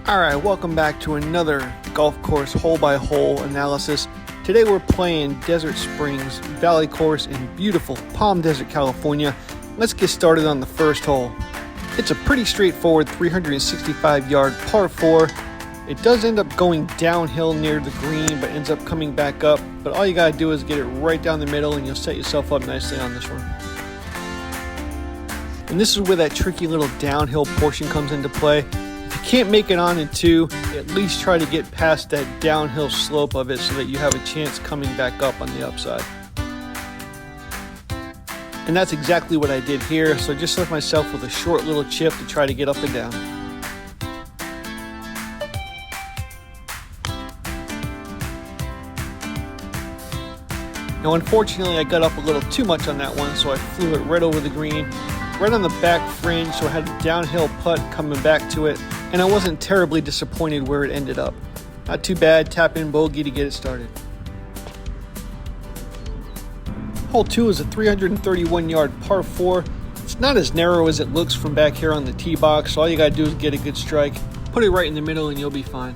Alright, welcome back to another golf course hole-by-hole analysis. Today we're playing Desert Springs Valley Course in beautiful Palm Desert, California. Let's get started on the first hole. It's a pretty straightforward 365-yard par 4. It does end up going downhill near the green, but ends up coming back up. But all you gotta do is get it right down the middle and you'll set yourself up nicely on this one. And this is where that tricky little downhill portion comes into play. If you can't make it on in two, at least try to get past that downhill slope of it so that you have a chance coming back up on the upside. And that's exactly what I did here, so I just left myself with a short little chip to try to get up and down. Now unfortunately I got up a little too much on that one, so I flew it right over the green, right on the back fringe, so I had a downhill putt coming back to it, and I wasn't terribly disappointed where it ended up. Not too bad, tap in bogey to get it started. Hole 2 is a 331-yard par 4. It's not as narrow as it looks from back here on the tee box, so all you gotta do is get a good strike, put it right in the middle, and you'll be fine.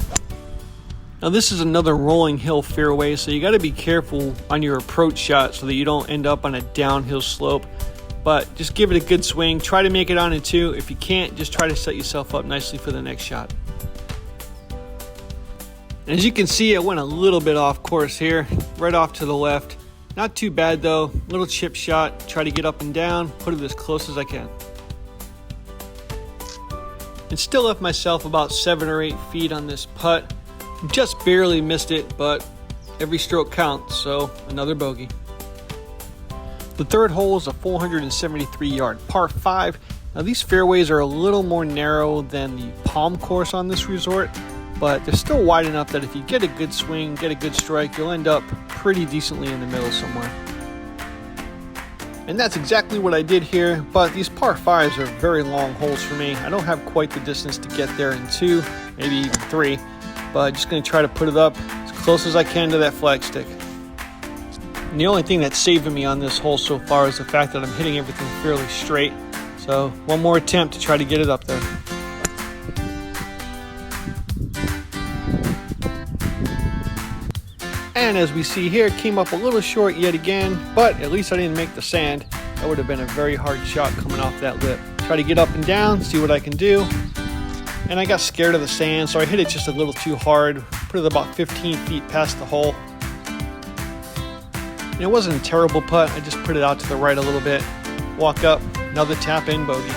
Now this is another rolling hill fairway, so you gotta be careful on your approach shot so that you don't end up on a downhill slope. But just give it a good swing, try to make it on in two. If you can't, just try to set yourself up nicely for the next shot. And as you can see, I went a little bit off course here, right off to the left. Not too bad though, little chip shot, try to get up and down, put it as close as I can. And still left myself about 7 or 8 feet on this putt. Just barely missed it, but every stroke counts, so another bogey. The third hole is a 473-yard par 5. Now these fairways are a little more narrow than the Palm course on this resort, but they're still wide enough that if you get a good swing, get a good strike, you'll end up pretty decently in the middle somewhere. And that's exactly what I did here, but these par 5s are very long holes for me. I don't have quite the distance to get there in 2, maybe even 3, but I'm just going to try to put it up as close as I can to that flagstick. And the only thing that's saving me on this hole so far is the fact that I'm hitting everything fairly straight. So one more attempt to try to get it up there. And as we see here, came up a little short yet again, but at least I didn't make the sand. That would have been a very hard shot coming off that lip. Try to get up and down, see what I can do. And I got scared of the sand, so I hit it just a little too hard. Put it about 15 feet past the hole. It wasn't a terrible putt, I just put it out to the right a little bit, walk up, another tap in bogey.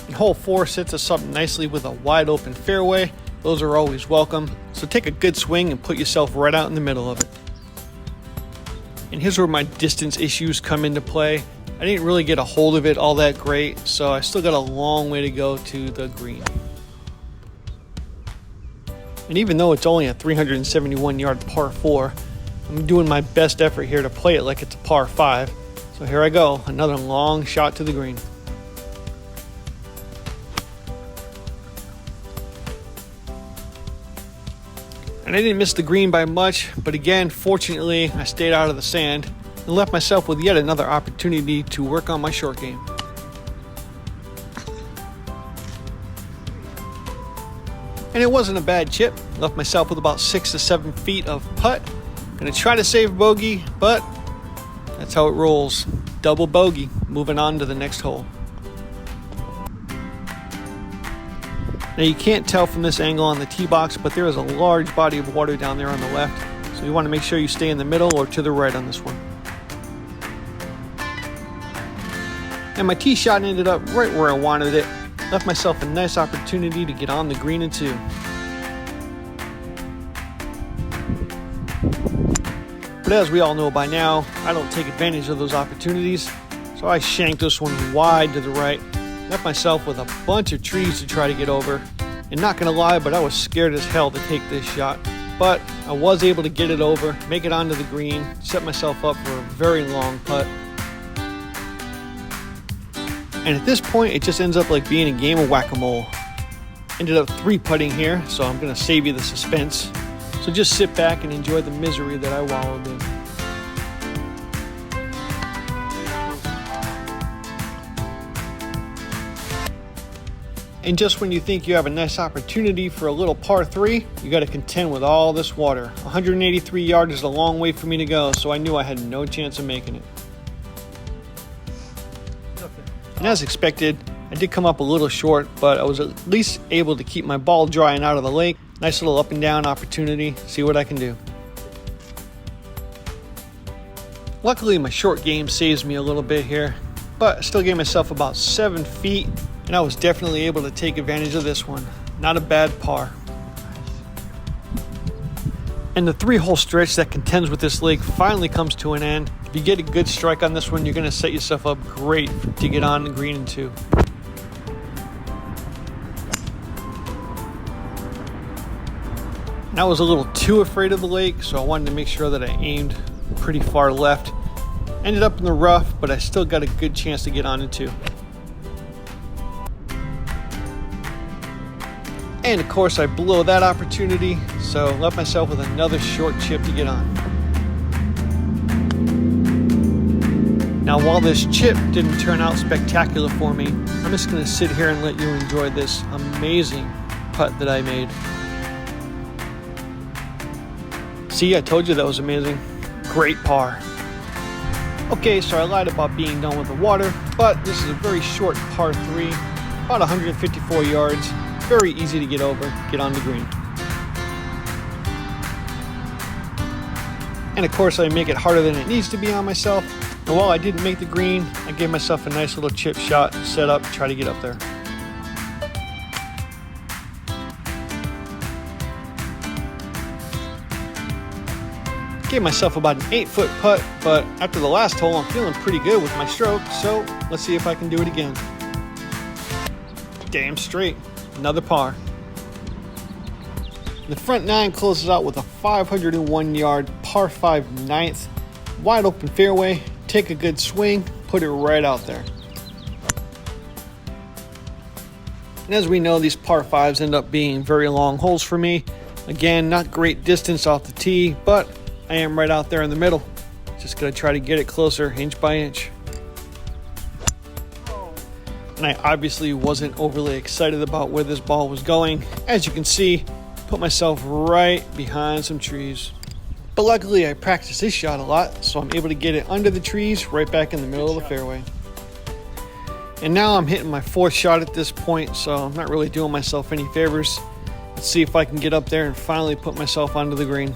And hole 4 sets us up nicely with a wide open fairway. Those are always welcome, so take a good swing and put yourself right out in the middle of it. And here's where my distance issues come into play. I didn't really get a hold of it all that great, so I still got a long way to go to the green. And even though it's only a 371-yard par 4, I'm doing my best effort here to play it like it's a par 5. So here I go, another long shot to the green. And I didn't miss the green by much, but again, fortunately, I stayed out of the sand and left myself with yet another opportunity to work on my short game. And it wasn't a bad chip. Left myself with about 6 to 7 feet of putt. Gonna try to save bogey, but that's how it rolls. Double bogey. Moving on to the next hole. Now you can't tell from this angle on the tee box, but there is a large body of water down there on the left. So you want to make sure you stay in the middle or to the right on this one. And my tee shot ended up right where I wanted it. Left myself a nice opportunity to get on the green in 2. But as we all know by now, I don't take advantage of those opportunities, so I shanked this one wide to the right. Left myself with a bunch of trees to try to get over. And not gonna lie, but I was scared as hell to take this shot. But I was able to get it over, make it onto the green, set myself up for a very long putt. And at this point, it just ends up like being a game of whack-a-mole. Ended up 3-putting here, so I'm going to save you the suspense. So just sit back and enjoy the misery that I wallowed in. And just when you think you have a nice opportunity for a little par 3, you got to contend with all this water. 183 yards is a long way for me to go, so I knew I had no chance of making it. And as expected, I did come up a little short, but I was at least able to keep my ball dry and out of the lake. Nice little up and down opportunity, see what I can do. Luckily, my short game saves me a little bit here, but I still gave myself about 7 feet, and I was definitely able to take advantage of this one. Not a bad par. And the 3-hole stretch that contends with this lake finally comes to an end. If you get a good strike on this one, you're going to set yourself up great to get on the green in 2. And I was a little too afraid of the lake, so I wanted to make sure that I aimed pretty far left. Ended up in the rough, but I still got a good chance to get on in 2. And of course I blew that opportunity, so left myself with another short chip to get on. Now while this chip didn't turn out spectacular for me, I'm just going to sit here and let you enjoy this amazing putt that I made. See, I told you that was amazing. Great par. Okay, so I lied about being done with the water, but this is a very short par 3, about 154 yards. Very easy to get over, get on the green. And of course I make it harder than it needs to be on myself. And while I didn't make the green, I gave myself a nice little chip shot, set up, try to get up there. Gave myself about an 8-foot putt, but after the last hole, I'm feeling pretty good with my stroke, so let's see if I can do it again. Damn straight, another par. The front 9 closes out with a 501-yard par 5 9th, wide open fairway. Take a good swing, put it right out there. And as we know, these par 5s end up being very long holes for me. Again, not great distance off the tee, but I am right out there in the middle. Just gonna try to get it closer, inch by inch. And I obviously wasn't overly excited about where this ball was going. As you can see, put myself right behind some trees. But luckily I practiced this shot a lot, so I'm able to get it under the trees, right back in the middle of the fairway. And now I'm hitting my 4th shot at this point, so I'm not really doing myself any favors. Let's see if I can get up there and finally put myself onto the green.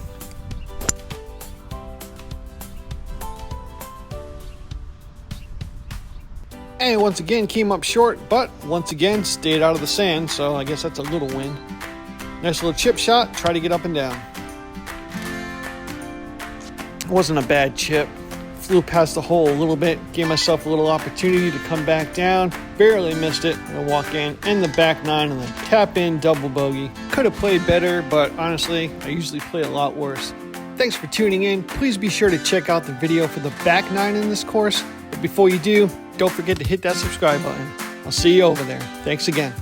And once again came up short, but once again stayed out of the sand, so I guess that's a little win. Nice little chip shot, try to get up and down. It wasn't a bad chip. Flew past the hole a little bit, gave myself a little opportunity to come back down, barely missed it, and walk in the back 9 and then tap in double bogey. Could have played better, but honestly, I usually play a lot worse. Thanks for tuning in. Please be sure to check out the video for the back 9 in this course. But before you do, don't forget to hit that subscribe button. I'll see you over there. Thanks again.